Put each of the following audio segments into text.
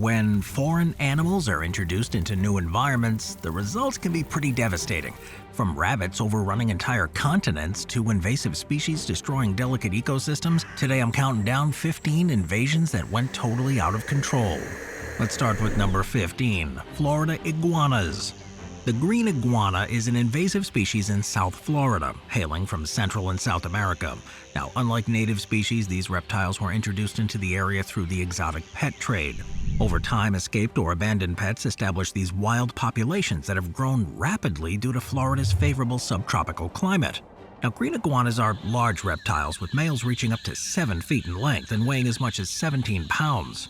When foreign animals are introduced into new environments, the results can be pretty devastating. From rabbits overrunning entire continents to invasive species destroying delicate ecosystems, today I'm counting down 15 invasions that went totally out of control. Let's start with number 15, Florida iguanas. The green iguana is an invasive species in South Florida, hailing from Central and South America. Now, unlike native species, these reptiles were introduced into the area through the exotic pet trade. Over time, escaped or abandoned pets established these wild populations that have grown rapidly due to Florida's favorable subtropical climate. Now, green iguanas are large reptiles with males reaching up to 7 feet in length and weighing as much as 17 pounds.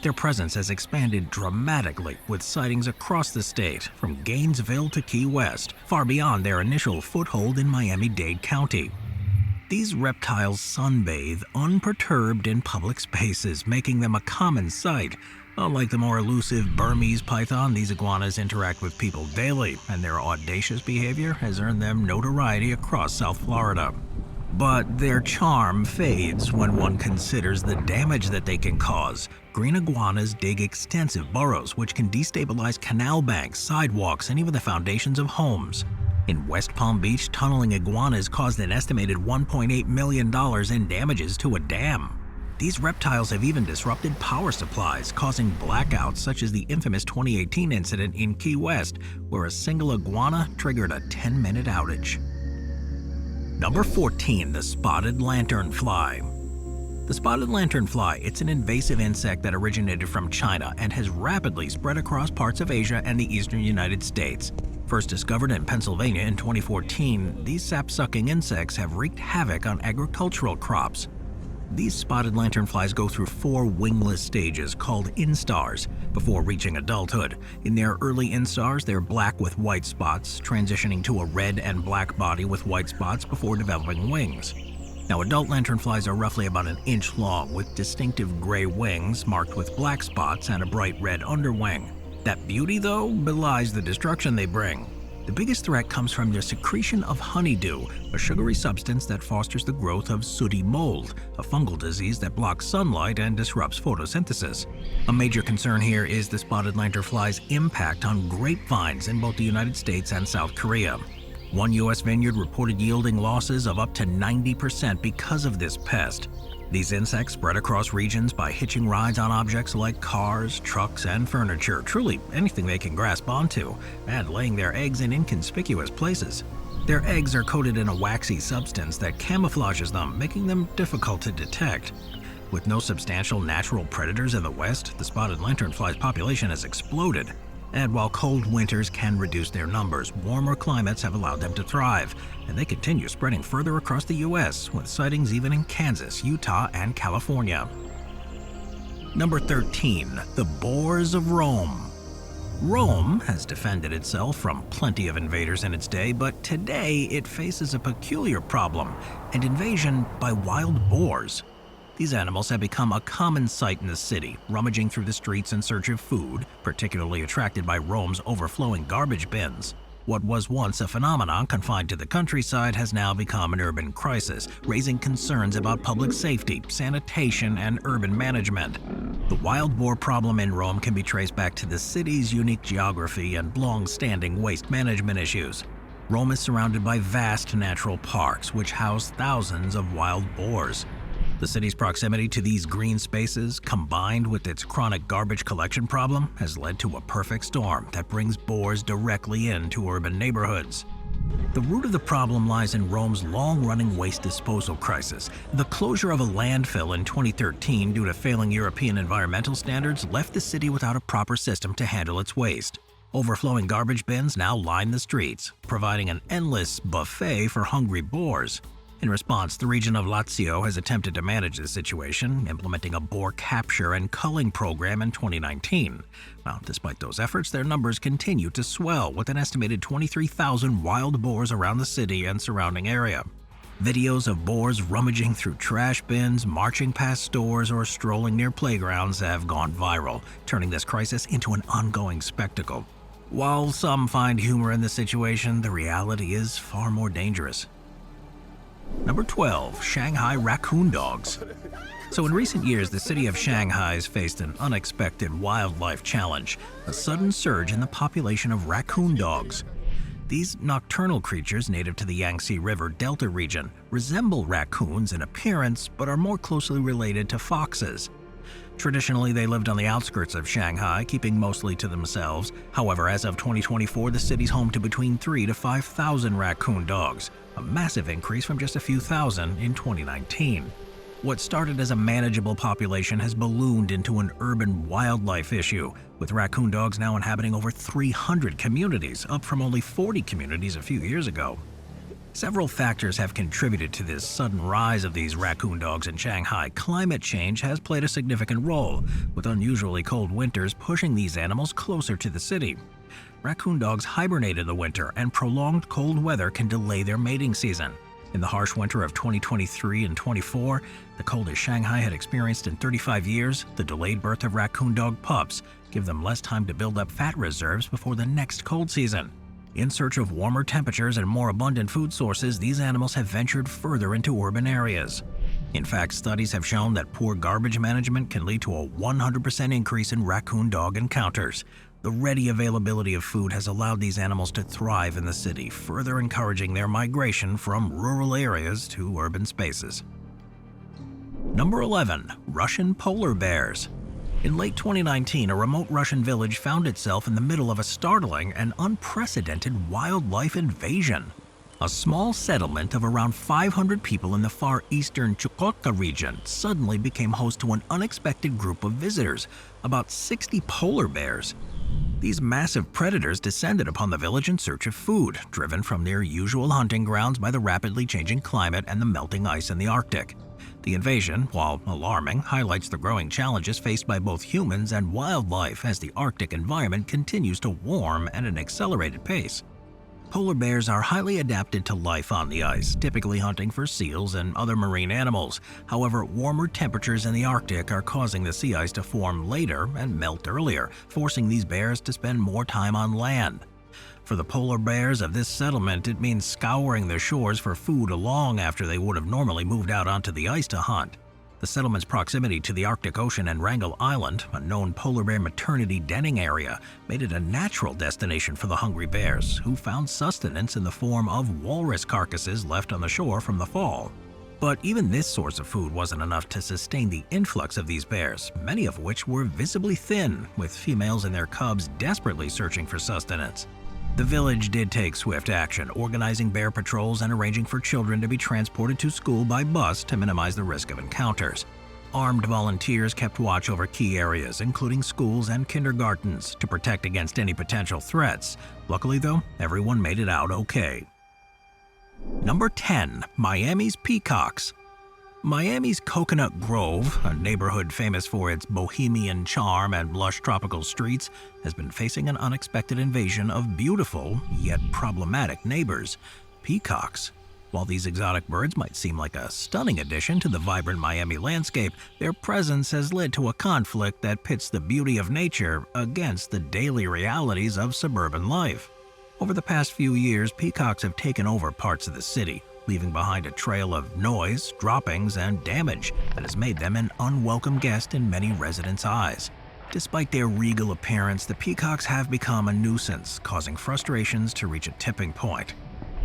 Their presence has expanded dramatically, with sightings across the state, from Gainesville to Key West, far beyond their initial foothold in Miami-Dade County. These reptiles sunbathe unperturbed in public spaces, making them a common sight. Unlike the more elusive Burmese python, these iguanas interact with people daily, and their audacious behavior has earned them notoriety across South Florida. But their charm fades when one considers the damage that they can cause. Green iguanas dig extensive burrows which can destabilize canal banks, sidewalks, and even the foundations of homes. In West Palm Beach, tunneling iguanas caused an estimated $1.8 million in damages to a dam. These reptiles have even disrupted power supplies, causing blackouts such as the infamous 2018 incident in Key West, where a single iguana triggered a 10-minute outage. Number 14, the spotted lanternfly. The spotted lanternfly, it's an invasive insect that originated from China and has rapidly spread across parts of Asia and the eastern United States. First discovered in Pennsylvania in 2014, these sap-sucking insects have wreaked havoc on agricultural crops. These spotted lanternflies go through 4 wingless stages called instars before reaching adulthood. In their early instars, they're black with white spots, transitioning to a red and black body with white spots before developing wings. Now, adult lanternflies are roughly about an inch long with distinctive gray wings marked with black spots and a bright red underwing. That beauty, though, belies the destruction they bring. The biggest threat comes from their secretion of honeydew, a sugary substance that fosters the growth of sooty mold, a fungal disease that blocks sunlight and disrupts photosynthesis. A major concern here is the spotted lanternfly's impact on grapevines in both the United States and South Korea. One U.S. vineyard reported yielding losses of up to 90% because of this pest. These insects spread across regions by hitching rides on objects like cars, trucks, and furniture, truly anything they can grasp onto, and laying their eggs in inconspicuous places. Their eggs are coated in a waxy substance that camouflages them, making them difficult to detect. With no substantial natural predators in the West, the spotted lanternfly's population has exploded. And while cold winters can reduce their numbers, warmer climates have allowed them to thrive, and they continue spreading further across the U.S., with sightings even in Kansas, Utah, and California. Number 13, the boars of Rome. Rome has defended itself from plenty of invaders in its day, but today it faces a peculiar problem, an invasion by wild boars. These animals have become a common sight in the city, rummaging through the streets in search of food, particularly attracted by Rome's overflowing garbage bins. What was once a phenomenon confined to the countryside has now become an urban crisis, raising concerns about public safety, sanitation, and urban management. The wild boar problem in Rome can be traced back to the city's unique geography and long-standing waste management issues. Rome is surrounded by vast natural parks, which house thousands of wild boars. The city's proximity to these green spaces, combined with its chronic garbage collection problem, has led to a perfect storm that brings boars directly into urban neighborhoods. The root of the problem lies in Rome's long-running waste disposal crisis. The closure of a landfill in 2013 due to failing European environmental standards left the city without a proper system to handle its waste. Overflowing garbage bins now line the streets, providing an endless buffet for hungry boars. In response, the region of Lazio has attempted to manage the situation, implementing a boar capture and culling program in 2019. Well, despite those efforts, their numbers continue to swell, with an estimated 23,000 wild boars around the city and surrounding area. Videos of boars rummaging through trash bins, marching past stores, or strolling near playgrounds have gone viral, turning this crisis into an ongoing spectacle. While some find humor in the situation, the reality is far more dangerous. Number 12. Shanghai raccoon dogs. So in recent years, the city of Shanghai has faced an unexpected wildlife challenge, a sudden surge in the population of raccoon dogs. These nocturnal creatures native to the Yangtze River Delta region resemble raccoons in appearance but are more closely related to foxes. Traditionally, they lived on the outskirts of Shanghai, keeping mostly to themselves. However, as of 2024, the city's home to between 3,000 to 5,000 raccoon dogs, a massive increase from just a few thousand in 2019. What started as a manageable population has ballooned into an urban wildlife issue, with raccoon dogs now inhabiting over 300 communities, up from only 40 communities a few years ago. Several factors have contributed to this sudden rise of these raccoon dogs in Shanghai. Climate change has played a significant role, with unusually cold winters pushing these animals closer to the city. Raccoon dogs hibernate in the winter, and prolonged cold weather can delay their mating season. In the harsh winter of 2023 and 24, the coldest Shanghai had experienced in 35 years, the delayed birth of raccoon dog pups give them less time to build up fat reserves before the next cold season. In search of warmer temperatures and more abundant food sources, these animals have ventured further into urban areas. In fact, studies have shown that poor garbage management can lead to a 100% increase in raccoon dog encounters. The ready availability of food has allowed these animals to thrive in the city, further encouraging their migration from rural areas to urban spaces. Number 11. Russian polar bears. In late 2019, a remote Russian village found itself in the middle of a startling and unprecedented wildlife invasion. A small settlement of around 500 people in the far eastern Chukotka region suddenly became host to an unexpected group of visitors, about 60 polar bears. These massive predators descended upon the village in search of food, driven from their usual hunting grounds by the rapidly changing climate and the melting ice in the Arctic. The invasion, while alarming, highlights the growing challenges faced by both humans and wildlife as the Arctic environment continues to warm at an accelerated pace. Polar bears are highly adapted to life on the ice, typically hunting for seals and other marine animals. However, warmer temperatures in the Arctic are causing the sea ice to form later and melt earlier, forcing these bears to spend more time on land. For the polar bears of this settlement, it means scouring the shores for food long after they would have normally moved out onto the ice to hunt. The settlement's proximity to the Arctic Ocean and Wrangel Island, a known polar bear maternity denning area, made it a natural destination for the hungry bears, who found sustenance in the form of walrus carcasses left on the shore from the fall. But even this source of food wasn't enough to sustain the influx of these bears, many of which were visibly thin, with females and their cubs desperately searching for sustenance. The village did take swift action, organizing bear patrols and arranging for children to be transported to school by bus to minimize the risk of encounters. Armed volunteers kept watch over key areas, including schools and kindergartens, to protect against any potential threats. Luckily, though, everyone made it out okay. Number 10. Miami's Peacocks. Miami's Coconut Grove, a neighborhood famous for its bohemian charm and lush tropical streets, has been facing an unexpected invasion of beautiful, yet problematic neighbors, peacocks. While these exotic birds might seem like a stunning addition to the vibrant Miami landscape, their presence has led to a conflict that pits the beauty of nature against the daily realities of suburban life. Over the past few years, peacocks have taken over parts of the city, leaving behind a trail of noise, droppings, and damage that has made them an unwelcome guest in many residents' eyes. Despite their regal appearance, the peacocks have become a nuisance, causing frustrations to reach a tipping point.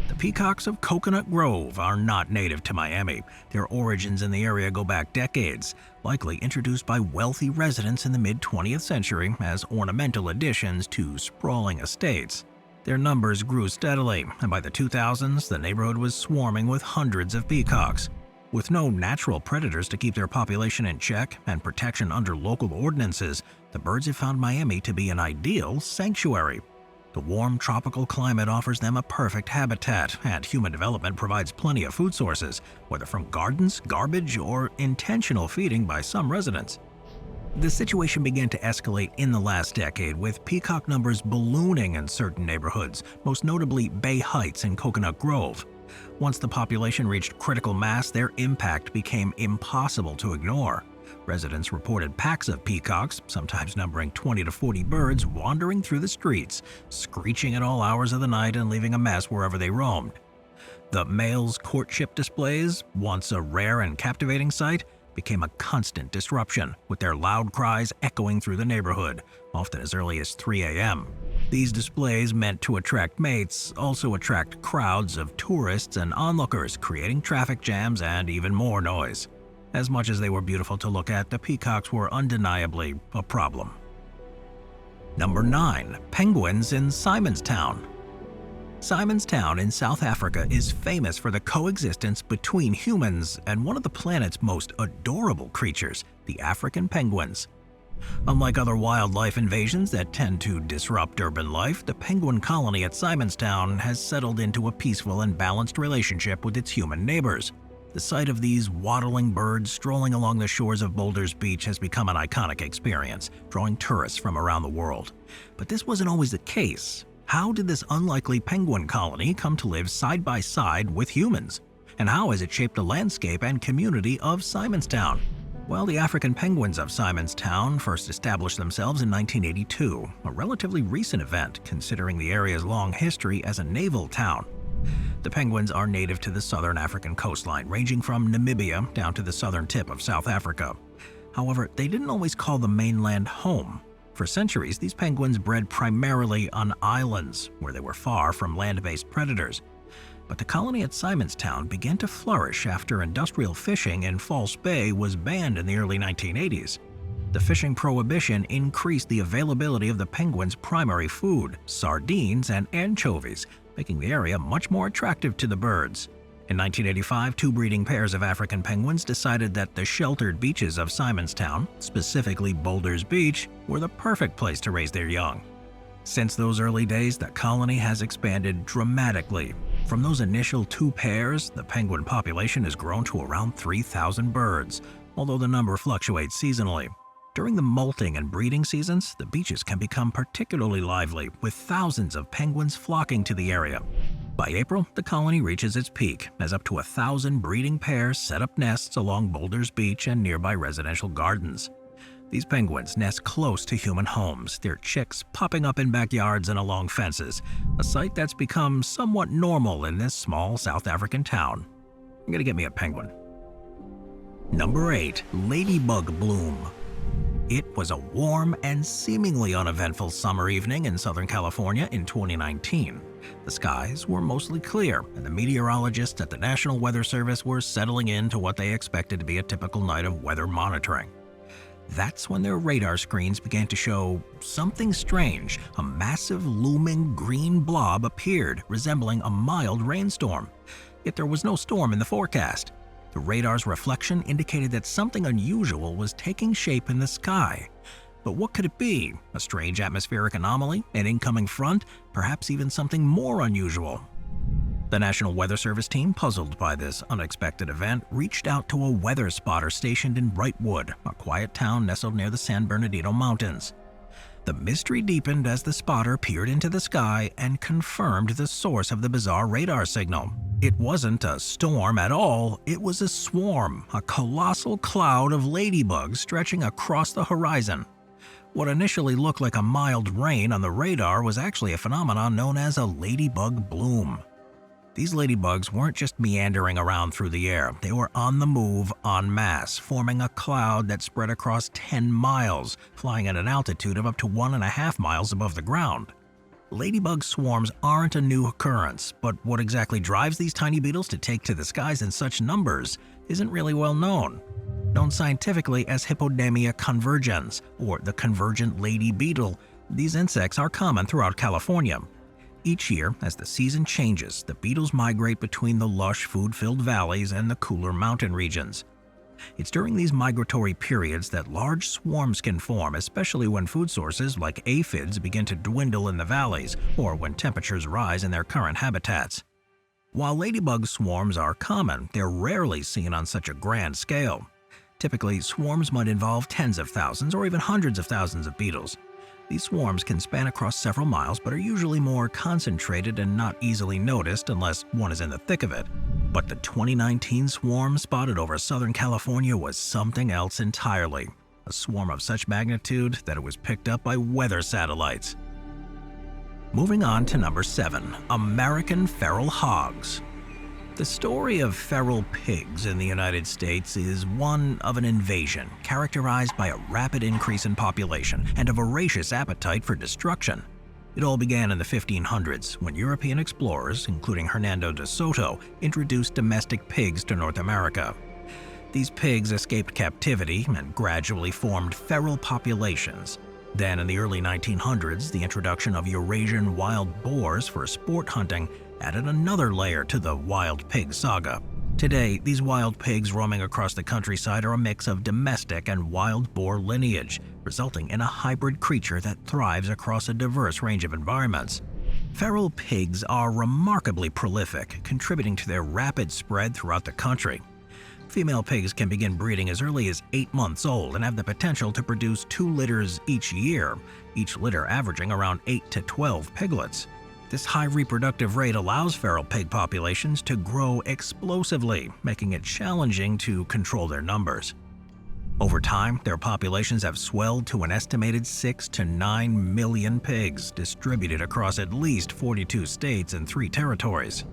The peacocks of Coconut Grove are not native to Miami. Their origins in the area go back decades, likely introduced by wealthy residents in the mid-20th century as ornamental additions to sprawling estates. Their numbers grew steadily, and by the 2000s, the neighborhood was swarming with hundreds of peacocks. With no natural predators to keep their population in check and protection under local ordinances, the birds have found Miami to be an ideal sanctuary. The warm tropical climate offers them a perfect habitat, and human development provides plenty of food sources, whether from gardens, garbage, or intentional feeding by some residents. The situation began to escalate in the last decade, with peacock numbers ballooning in certain neighborhoods, most notably Bay Heights and Coconut Grove. Once the population reached critical mass, their impact became impossible to ignore. Residents reported packs of peacocks, sometimes numbering 20 to 40 birds, wandering through the streets, screeching at all hours of the night and leaving a mess wherever they roamed. The males' courtship displays, once a rare and captivating sight, became a constant disruption, with their loud cries echoing through the neighborhood, often as early as 3 a.m. These displays, meant to attract mates, also attract crowds of tourists and onlookers, creating traffic jams and even more noise. As much as they were beautiful to look at, the peacocks were undeniably a problem. Number 9. Penguins in Simonstown. Simonstown in South Africa is famous for the coexistence between humans and one of the planet's most adorable creatures, the African penguins. Unlike other wildlife invasions that tend to disrupt urban life, the penguin colony at Simonstown has settled into a peaceful and balanced relationship with its human neighbors. The sight of these waddling birds strolling along the shores of Boulder's Beach has become an iconic experience, drawing tourists from around the world. But this wasn't always the case. How did this unlikely penguin colony come to live side by side with humans? And how has it shaped the landscape and community of Simonstown? Well, the African penguins of Simonstown first established themselves in 1982, a relatively recent event considering the area's long history as a naval town. The penguins are native to the southern African coastline, ranging from Namibia down to the southern tip of South Africa. However, they didn't always call the mainland home. For centuries, these penguins bred primarily on islands, where they were far from land-based predators. But the colony at Simonstown began to flourish after industrial fishing in False Bay was banned in the early 1980s. The fishing prohibition increased the availability of the penguins' primary food, sardines and anchovies, making the area much more attractive to the birds. In 1985, 2 breeding pairs of African penguins decided that the sheltered beaches of Simonstown, specifically Boulder's Beach, were the perfect place to raise their young. Since those early days, the colony has expanded dramatically. From those initial 2 pairs, the penguin population has grown to around 3,000 birds, although the number fluctuates seasonally. During the molting and breeding seasons, the beaches can become particularly lively, with thousands of penguins flocking to the area. By April, the colony reaches its peak, as up to 1,000 breeding pairs set up nests along Boulder's Beach and nearby residential gardens. These penguins nest close to human homes, their chicks popping up in backyards and along fences, a sight that's become somewhat normal in this small South African town. I'm gonna get me a penguin. Number 8. Ladybug Bloom. It was a warm and seemingly uneventful summer evening in Southern California in 2019. The skies were mostly clear, and the meteorologists at the National Weather Service were settling into what they expected to be a typical night of weather monitoring. That's when their radar screens began to show something strange. A massive looming green blob appeared, resembling a mild rainstorm. Yet there was no storm in the forecast. The radar's reflection indicated that something unusual was taking shape in the sky. But what could it be? A strange atmospheric anomaly? An incoming front? Perhaps even something more unusual? The National Weather Service team, puzzled by this unexpected event, reached out to a weather spotter stationed in Brightwood, a quiet town nestled near the San Bernardino Mountains. The mystery deepened as the spotter peered into the sky and confirmed the source of the bizarre radar signal. It wasn't a storm at all, it was a swarm, a colossal cloud of ladybugs stretching across the horizon. What initially looked like a mild rain on the radar was actually a phenomenon known as a ladybug bloom. These ladybugs weren't just meandering around through the air, they were on the move en masse, forming a cloud that spread across 10 miles, flying at an altitude of up to 1.5 miles above the ground. Ladybug swarms aren't a new occurrence, but what exactly drives these tiny beetles to take to the skies in such numbers isn't really well known. Known scientifically as Hippodamia convergens, or the convergent lady beetle, these insects are common throughout California. Each year, as the season changes, the beetles migrate between the lush, food-filled valleys and the cooler mountain regions. It's during these migratory periods that large swarms can form, especially when food sources like aphids begin to dwindle in the valleys or when temperatures rise in their current habitats. While ladybug swarms are common, they're rarely seen on such a grand scale. Typically, swarms might involve tens of thousands or even hundreds of thousands of beetles. These swarms can span across several miles but are usually more concentrated and not easily noticed unless one is in the thick of it. But the 2019 swarm spotted over Southern California was something else entirely. A swarm of such magnitude that it was picked up by weather satellites. Moving on to number 7, American feral hogs. The story of feral pigs in the United States is one of an invasion characterized by a rapid increase in population and a voracious appetite for destruction. It all began in the 1500s when European explorers, including Hernando de Soto, introduced domestic pigs to North America. These pigs escaped captivity and gradually formed feral populations. Then in the early 1900s, the introduction of Eurasian wild boars for sport hunting added another layer to the wild pig saga. Today, these wild pigs roaming across the countryside are a mix of domestic and wild boar lineage, resulting in a hybrid creature that thrives across a diverse range of environments. Feral pigs are remarkably prolific, contributing to their rapid spread throughout the country. Female pigs can begin breeding as early as 8 months old and have the potential to produce 2 litters each year, each litter averaging around 8 to 12 piglets. This high reproductive rate allows feral pig populations to grow explosively, making it challenging to control their numbers. Over time, their populations have swelled to an estimated 6 to 9 million pigs, distributed across at least 42 states and 3 territories.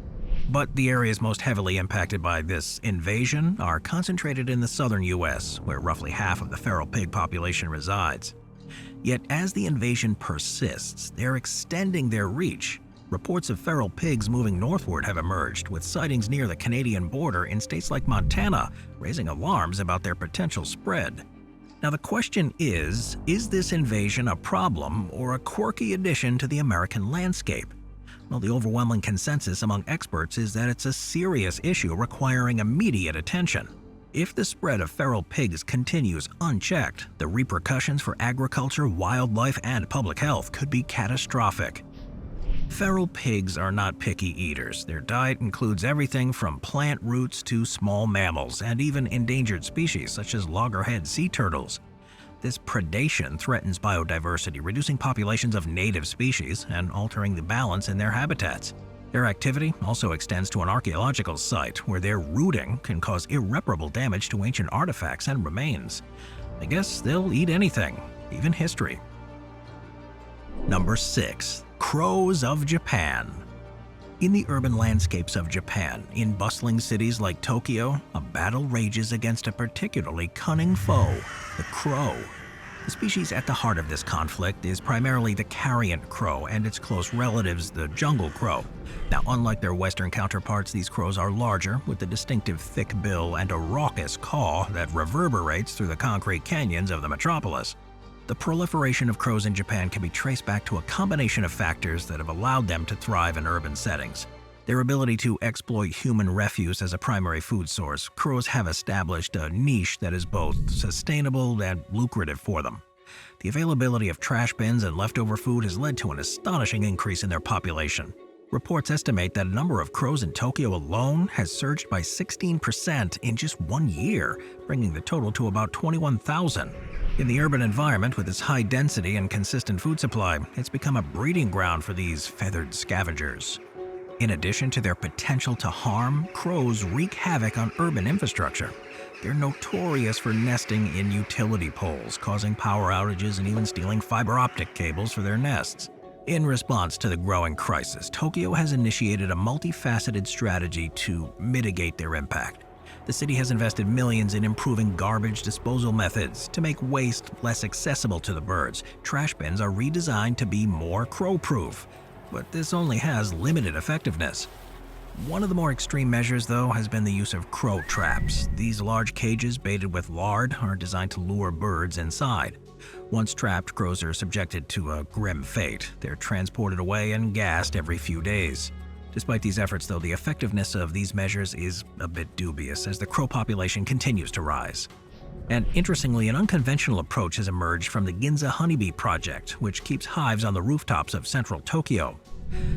But the areas most heavily impacted by this invasion are concentrated in the southern U.S., where roughly half of the feral pig population resides. Yet as the invasion persists, they're extending their reach. Reports of feral pigs moving northward have emerged, with sightings near the Canadian border in states like Montana, raising alarms about their potential spread. Now the question is this invasion a problem or a quirky addition to the American landscape? Well, the overwhelming consensus among experts is that it's a serious issue requiring immediate attention. If the spread of feral pigs continues unchecked, the repercussions for agriculture, wildlife, and public health could be catastrophic. Feral pigs are not picky eaters. Their diet includes everything from plant roots to small mammals, and even endangered species such as loggerhead sea turtles. This predation threatens biodiversity, reducing populations of native species and altering the balance in their habitats. Their activity also extends to an archaeological site where their rooting can cause irreparable damage to ancient artifacts and remains. I guess they'll eat anything, even history. Number 6. Crows of Japan. In the urban landscapes of Japan, in bustling cities like Tokyo, a battle rages against a particularly cunning foe, the crow. The species at the heart of this conflict is primarily the carrion crow and its close relatives, the jungle crow. Now, unlike their western counterparts, these crows are larger, with a distinctive thick bill and a raucous caw that reverberates through the concrete canyons of the metropolis. The proliferation of crows in Japan can be traced back to a combination of factors that have allowed them to thrive in urban settings. Their ability to exploit human refuse as a primary food source, crows have established a niche that is both sustainable and lucrative for them. The availability of trash bins and leftover food has led to an astonishing increase in their population. Reports estimate that a number of crows in Tokyo alone has surged by 16% in just 1 year, bringing the total to about 21,000. In the urban environment, with its high density and consistent food supply, it's become a breeding ground for these feathered scavengers. In addition to their potential to harm, crows wreak havoc on urban infrastructure. They're notorious for nesting in utility poles, causing power outages and even stealing fiber optic cables for their nests. In response to the growing crisis, Tokyo has initiated a multifaceted strategy to mitigate their impact. The city has invested millions in improving garbage disposal methods to make waste less accessible to the birds. Trash bins are redesigned to be more crow-proof, but this only has limited effectiveness. One of the more extreme measures, though, has been the use of crow traps. These large cages baited with lard are designed to lure birds inside. Once trapped, crows are subjected to a grim fate. They're transported away and gassed every few days. Despite these efforts, though, the effectiveness of these measures is a bit dubious as the crow population continues to rise. And interestingly, an unconventional approach has emerged from the Ginza Honeybee Project, which keeps hives on the rooftops of central Tokyo.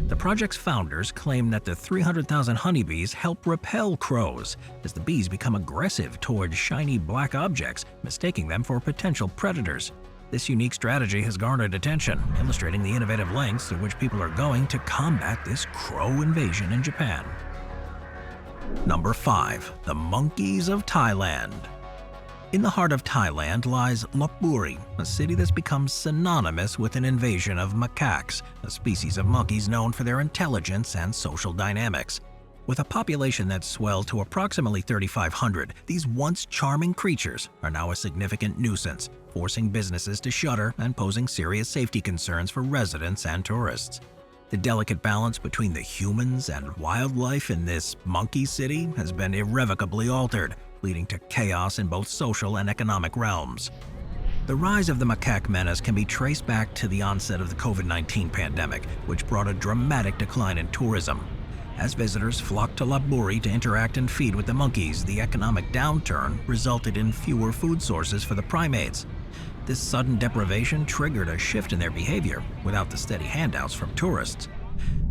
The project's founders claim that the 300,000 honeybees help repel crows, as the bees become aggressive towards shiny black objects, mistaking them for potential predators. This unique strategy has garnered attention, illustrating the innovative lengths to which people are going to combat this crow invasion in Japan. Number 5. The Monkeys of Thailand. In the heart of Thailand lies Lopburi, a city that's become synonymous with an invasion of macaques, a species of monkeys known for their intelligence and social dynamics. With a population that's swelled to approximately 3,500, these once charming creatures are now a significant nuisance, forcing businesses to shutter and posing serious safety concerns for residents and tourists. The delicate balance between the humans and wildlife in this monkey city has been irrevocably altered, leading to chaos in both social and economic realms. The rise of the macaque menace can be traced back to the onset of the COVID-19 pandemic, which brought a dramatic decline in tourism. As visitors flocked to Laburi to interact and feed with the monkeys, the economic downturn resulted in fewer food sources for the primates. This sudden deprivation triggered a shift in their behavior without the steady handouts from tourists.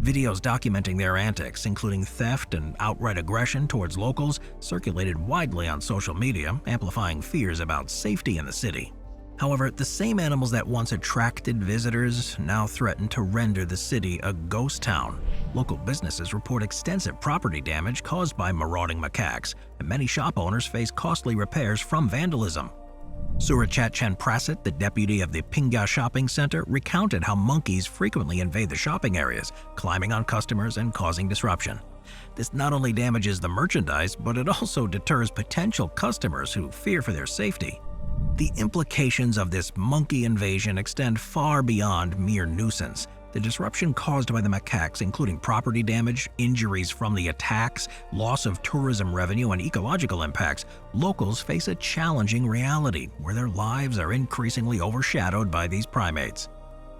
Videos documenting their antics, including theft and outright aggression towards locals, circulated widely on social media, amplifying fears about safety in the city. However, the same animals that once attracted visitors now threaten to render the city a ghost town. Local businesses report extensive property damage caused by marauding macaques, and many shop owners face costly repairs from vandalism. Surachat Chanprasit, the deputy of the Pinga Shopping Center, recounted how monkeys frequently invade the shopping areas, climbing on customers and causing disruption. This not only damages the merchandise, but it also deters potential customers who fear for their safety. The implications of this monkey invasion extend far beyond mere nuisance. The disruption caused by the macaques, including property damage, injuries from the attacks, loss of tourism revenue, and ecological impacts, locals face a challenging reality where their lives are increasingly overshadowed by these primates.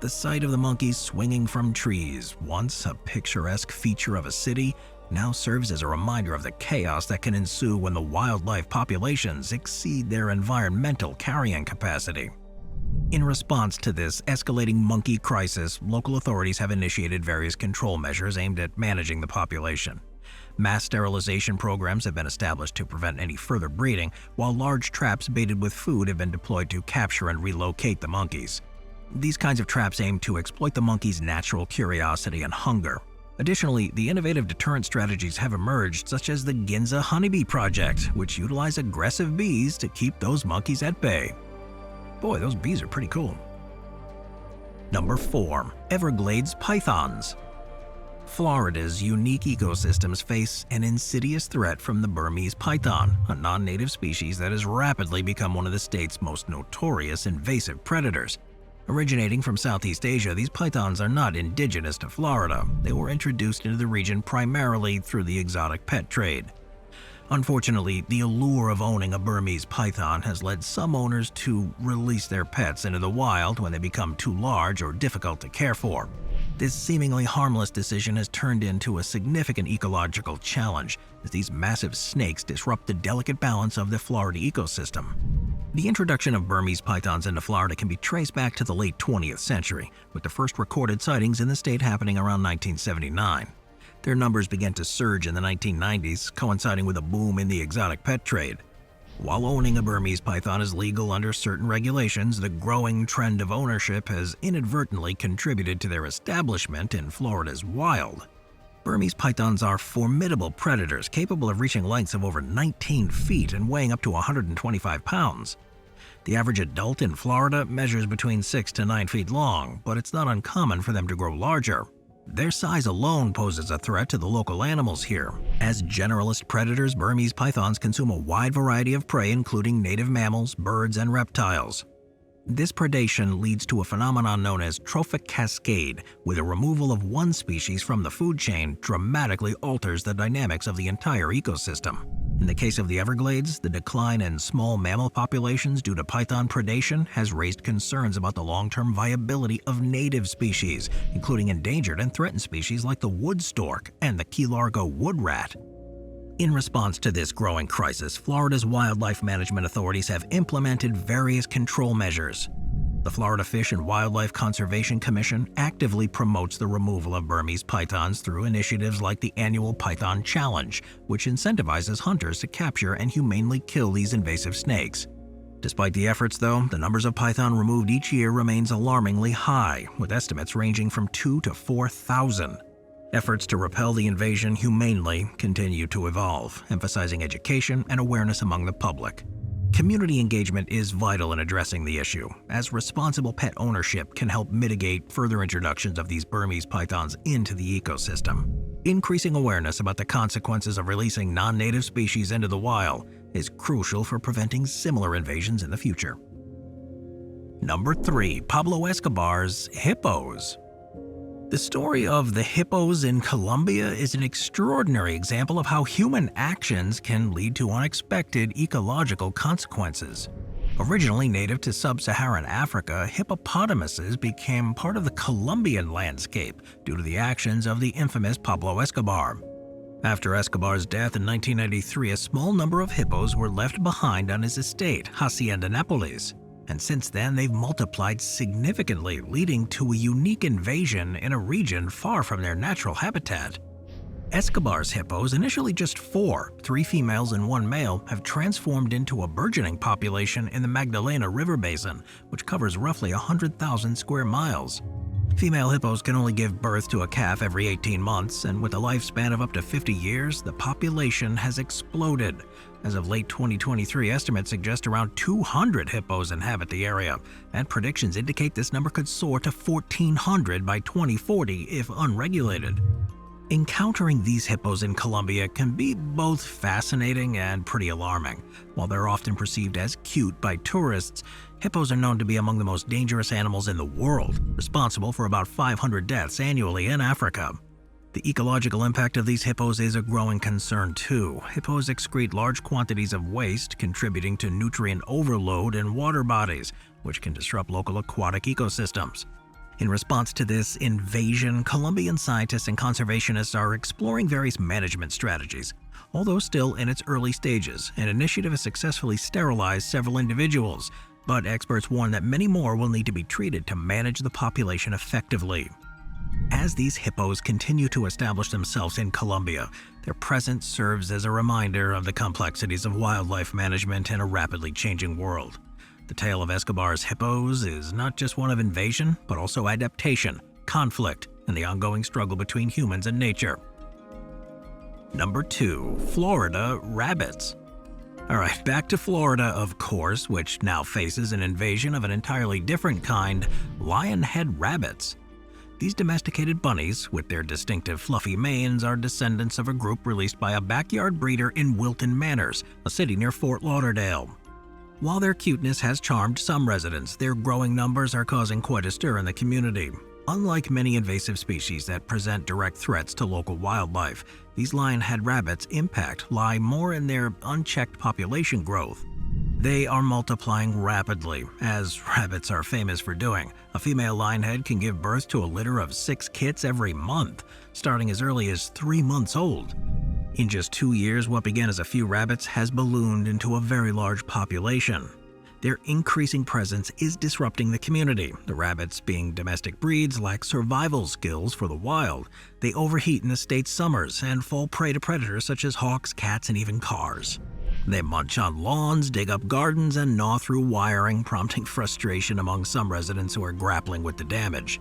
The sight of the monkeys swinging from trees, once a picturesque feature of a city, now serves as a reminder of the chaos that can ensue when the wildlife populations exceed their environmental carrying capacity. In response to this escalating monkey crisis, local authorities have initiated various control measures aimed at managing the population. Mass sterilization programs have been established to prevent any further breeding, while large traps baited with food have been deployed to capture and relocate the monkeys. These kinds of traps aim to exploit the monkeys' natural curiosity and hunger. Additionally, the innovative deterrent strategies have emerged, such as the Ginza Honeybee Project, which utilize aggressive bees to keep those monkeys at bay. Boy, those bees are pretty cool. Number 4. Everglades Pythons. Florida's unique ecosystems face an insidious threat from the Burmese python, a non-native species that has rapidly become one of the state's most notorious invasive predators. Originating from Southeast Asia, these pythons are not indigenous to Florida. They were introduced into the region primarily through the exotic pet trade. Unfortunately, the allure of owning a Burmese python has led some owners to release their pets into the wild when they become too large or difficult to care for. This seemingly harmless decision has turned into a significant ecological challenge, as these massive snakes disrupt the delicate balance of the Florida ecosystem. The introduction of Burmese pythons into Florida can be traced back to the late 20th century, with the first recorded sightings in the state happening around 1979. Their numbers began to surge in the 1990s, coinciding with a boom in the exotic pet trade. While owning a Burmese python is legal under certain regulations, the growing trend of ownership has inadvertently contributed to their establishment in Florida's wild. Burmese pythons are formidable predators capable of reaching lengths of over 19 feet and weighing up to 125 pounds. The average adult in Florida measures between 6 to 9 feet long, but it's not uncommon for them to grow larger. Their size alone poses a threat to the local animals here. As generalist predators, Burmese pythons consume a wide variety of prey, including native mammals, birds, and reptiles. This predation leads to a phenomenon known as trophic cascade, where the removal of one species from the food chain dramatically alters the dynamics of the entire ecosystem. In the case of the Everglades, the decline in small mammal populations due to python predation has raised concerns about the long-term viability of native species, including endangered and threatened species like the wood stork and the Key Largo wood rat. In response to this growing crisis, Florida's wildlife management authorities have implemented various control measures. The Florida Fish and Wildlife Conservation Commission actively promotes the removal of Burmese pythons through initiatives like the annual Python Challenge, which incentivizes hunters to capture and humanely kill these invasive snakes. Despite the efforts, though, the numbers of python removed each year remains alarmingly high, with estimates ranging from 2,000 to 4,000. Efforts to repel the invasion humanely continue to evolve, emphasizing education and awareness among the public. Community engagement is vital in addressing the issue, as responsible pet ownership can help mitigate further introductions of these Burmese pythons into the ecosystem. Increasing awareness about the consequences of releasing non-native species into the wild is crucial for preventing similar invasions in the future. Number 3. Pablo Escobar's hippos. The story of the hippos in Colombia is an extraordinary example of how human actions can lead to unexpected ecological consequences. Originally native to sub-Saharan Africa, hippopotamuses became part of the Colombian landscape due to the actions of the infamous Pablo Escobar. After Escobar's death in 1993, a small number of hippos were left behind on his estate, Hacienda Nápoles. And since then, they've multiplied significantly, leading to a unique invasion in a region far from their natural habitat. Escobars hippos, initially just 4, 3 females and 1 male, have transformed into a burgeoning population in the Magdalena River Basin, which covers roughly 100,000 square miles. Female hippos can only give birth to a calf every 18 months, and with a lifespan of up to 50 years, the population has exploded. As of late 2023, estimates suggest around 200 hippos inhabit the area, and predictions indicate this number could soar to 1,400 by 2040 if unregulated. Encountering these hippos in Colombia can be both fascinating and pretty alarming. While they're often perceived as cute by tourists, hippos are known to be among the most dangerous animals in the world, responsible for about 500 deaths annually in Africa. The ecological impact of these hippos is a growing concern too. Hippos excrete large quantities of waste, contributing to nutrient overload in water bodies, which can disrupt local aquatic ecosystems. In response to this invasion, Colombian scientists and conservationists are exploring various management strategies. Although still in its early stages, an initiative has successfully sterilized several individuals, but experts warn that many more will need to be treated to manage the population effectively. As these hippos continue to establish themselves in Colombia, their presence serves as a reminder of the complexities of wildlife management in a rapidly changing world. The tale of Escobar's hippos is not just one of invasion, but also adaptation, conflict, and the ongoing struggle between humans and nature. Number 2. Florida rabbits. Alright, back to Florida, of course, which now faces an invasion of an entirely different kind, lionhead rabbits. These domesticated bunnies, with their distinctive fluffy manes, are descendants of a group released by a backyard breeder in Wilton Manors, a city near Fort Lauderdale. While their cuteness has charmed some residents, their growing numbers are causing quite a stir in the community. Unlike many invasive species that present direct threats to local wildlife, these lionhead rabbits' impact lie more in their unchecked population growth. They are multiplying rapidly, as rabbits are famous for doing. A female lionhead can give birth to a litter of 6 kits every month, starting as early as 3 months old. In just 2 years, what began as a few rabbits has ballooned into a very large population. Their increasing presence is disrupting the community. The rabbits, being domestic breeds, lack survival skills for the wild. They overheat in the state's summers and fall prey to predators such as hawks, cats, and even cars. They munch on lawns, dig up gardens, and gnaw through wiring, prompting frustration among some residents who are grappling with the damage.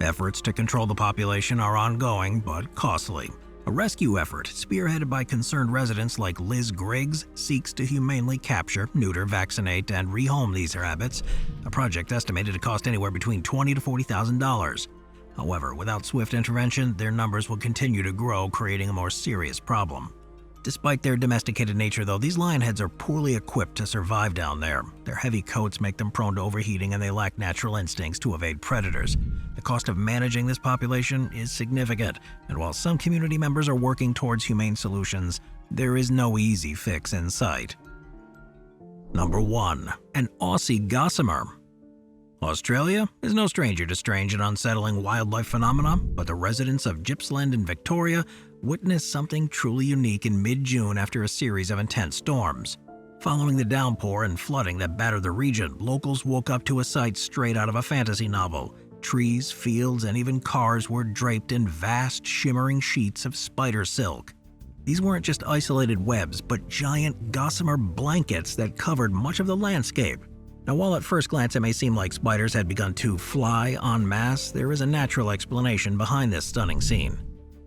Efforts to control the population are ongoing, but costly. A rescue effort, spearheaded by concerned residents like Liz Griggs, seeks to humanely capture, neuter, vaccinate, and rehome these rabbits, a project estimated to cost anywhere between $20,000 to $40,000. However, without swift intervention, their numbers will continue to grow, creating a more serious problem. Despite their domesticated nature though, these lionheads are poorly equipped to survive down there. Their heavy coats make them prone to overheating, and they lack natural instincts to evade predators. The cost of managing this population is significant, and while some community members are working towards humane solutions, there is no easy fix in sight. Number 1. An Aussie Gossamer. Australia is no stranger to strange and unsettling wildlife phenomena, but the residents of Gippsland in Victoria witnessed something truly unique in mid-June after a series of intense storms. Following the downpour and flooding that battered the region, locals woke up to a sight straight out of a fantasy novel. Trees, fields, and even cars were draped in vast, shimmering sheets of spider silk. These weren't just isolated webs, but giant gossamer blankets that covered much of the landscape. Now, while at first glance it may seem like spiders had begun to fly en masse, there is a natural explanation behind this stunning scene.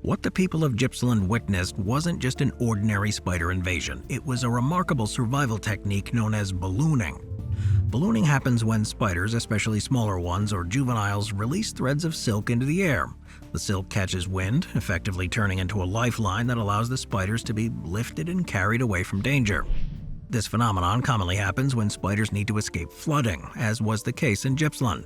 What the people of Gippsland witnessed wasn't just an ordinary spider invasion. It was a remarkable survival technique known as ballooning. Ballooning happens when spiders, especially smaller ones or juveniles, release threads of silk into the air. The silk catches wind, effectively turning into a lifeline that allows the spiders to be lifted and carried away from danger. This phenomenon commonly happens when spiders need to escape flooding, as was the case in Gippsland.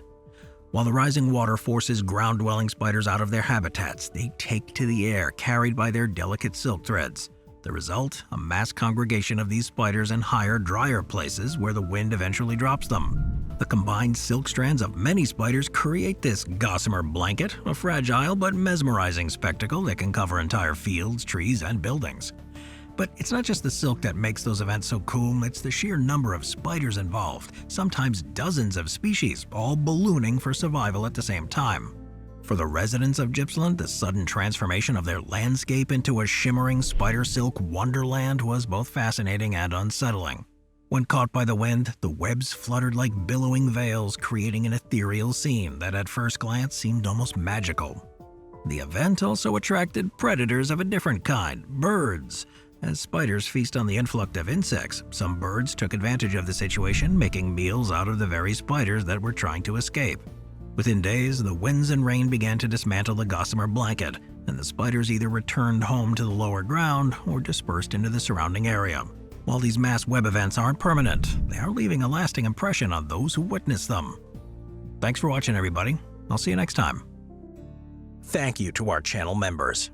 While the rising water forces ground-dwelling spiders out of their habitats, they take to the air, carried by their delicate silk threads. The result? A mass congregation of these spiders in higher, drier places where the wind eventually drops them. The combined silk strands of many spiders create this gossamer blanket, a fragile but mesmerizing spectacle that can cover entire fields, trees, and buildings. But it's not just the silk that makes those events so cool, it's the sheer number of spiders involved, sometimes dozens of species, all ballooning for survival at the same time. For the residents of Gippsland, the sudden transformation of their landscape into a shimmering spider silk wonderland was both fascinating and unsettling. When caught by the wind, the webs fluttered like billowing veils, creating an ethereal scene that at first glance seemed almost magical. The event also attracted predators of a different kind, birds. As spiders feast on the influx of insects, some birds took advantage of the situation, making meals out of the very spiders that were trying to escape. Within days, the winds and rain began to dismantle the gossamer blanket, and the spiders either returned home to the lower ground or dispersed into the surrounding area. While these mass web events aren't permanent, they are leaving a lasting impression on those who witness them. Thanks for watching, everybody. I'll see you next time. Thank you to our channel members.